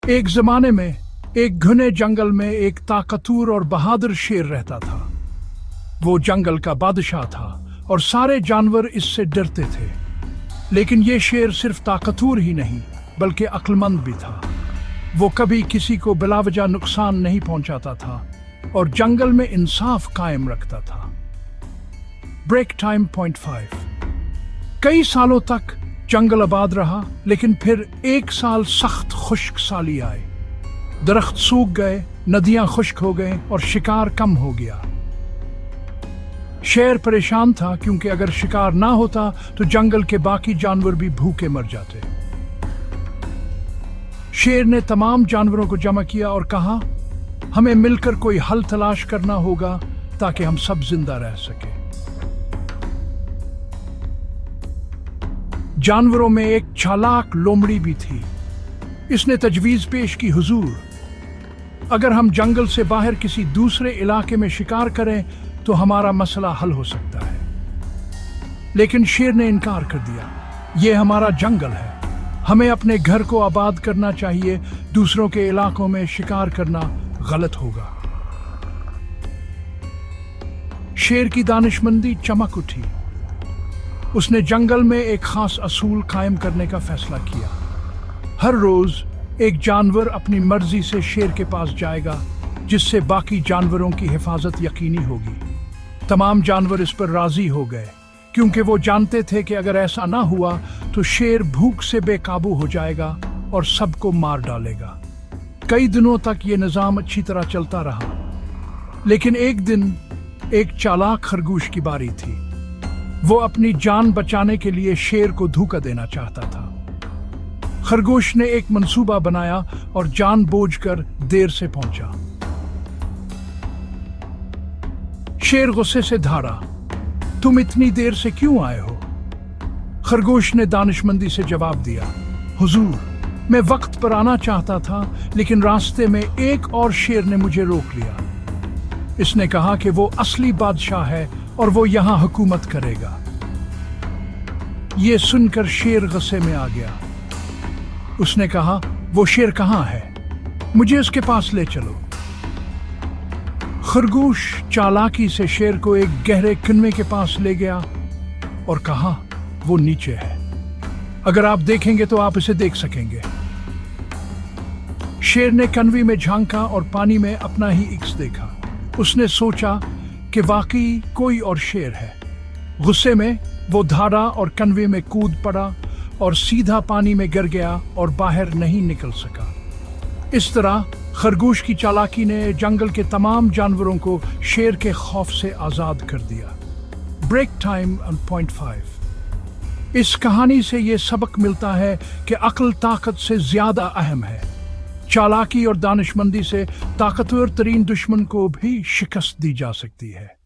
एक जमाने में एक घने जंगल में एक ताकतवर और बहादुर शेर रहता था। वो जंगल का बादशाह था और सारे जानवर इससे डरते थे। लेकिन ये शेर सिर्फ ताकतवर ही नहीं बल्कि अक्लमंद भी था। वो कभी किसी को बिलावजा नुकसान नहीं पहुंचाता था और जंगल में इंसाफ कायम रखता था। Break time point 5। कई सालों तक जंगल आबाद रहा, लेकिन फिर एक साल सख्त खुश्क साली आई। दरख्त सूख गए, नदियां खुश्क हो गए और शिकार कम हो गया। शेर परेशान था क्योंकि अगर शिकार ना होता तो जंगल के बाकी जानवर भी भूखे मर जाते। शेर ने तमाम जानवरों को जमा किया और कहा, हमें मिलकर कोई हल तलाश करना होगा ताकि हम सब जिंदा रह सकें। जानवरों में एक चालाक लोमड़ी भी थी। इसने तजवीज पेश की, हुजूर, अगर हम जंगल से बाहर किसी दूसरे इलाके में शिकार करें तो हमारा मसला हल हो सकता है। लेकिन शेर ने इनकार कर दिया, यह हमारा जंगल है, हमें अपने घर को आबाद करना चाहिए, दूसरों के इलाकों में शिकार करना गलत होगा। शेर की दानिशमंदी चमक उठी। उसने जंगल में एक खास असूल कायम करने का फैसला किया। हर रोज एक जानवर अपनी मर्जी से शेर के पास जाएगा, जिससे बाकी जानवरों की हिफाजत यकीनी होगी। तमाम जानवर इस पर राजी हो गए क्योंकि वो जानते थे कि अगर ऐसा ना हुआ तो शेर भूख से बेकाबू हो जाएगा और सबको मार डालेगा। कई दिनों तक ये निजाम अच्छी तरह चलता रहा, लेकिन एक दिन एक चालाक खरगोश की बारी थी। वो अपनी जान बचाने के लिए शेर को धोखा देना चाहता था। खरगोश ने एक मंसूबा बनाया और जानबूझकर देर से पहुंचा। शेर गुस्से से धारा, तुम इतनी देर से क्यों आए हो? खरगोश ने दानिशमंदी से जवाब दिया, हुजूर, मैं वक्त पर आना चाहता था, लेकिन रास्ते में एक और शेर ने मुझे रोक लिया। इसने कहा कि वो असली बादशाह है और वो यहां हुकूमत करेगा। ये सुनकर शेर गुस्से में आ गया। उसने कहा, वो शेर कहां है? मुझे उसके पास ले चलो। खरगोश चालाकी से शेर को एक गहरे कुएं के पास ले गया और कहा, वो नीचे है, अगर आप देखेंगे तो आप इसे देख सकेंगे। शेर ने कुएं में झांका और पानी में अपना ही इक्स देखा। उसने सोचा कि वाकई कोई और शेर है। गुस्से में वो धारा और कुएं में कूद पड़ा और सीधा पानी में गिर गया और बाहर नहीं निकल सका। इस तरह खरगोश की चालाकी ने जंगल के तमाम जानवरों को शेर के खौफ से आजाद कर दिया। Break time point 5। इस कहानी से ये सबक मिलता है कि अक्ल ताकत से ज्यादा अहम है। चालाकी और दानिशमंदी से ताकतवर तरीन दुश्मन को भी शिकस्त दी जा सकती है।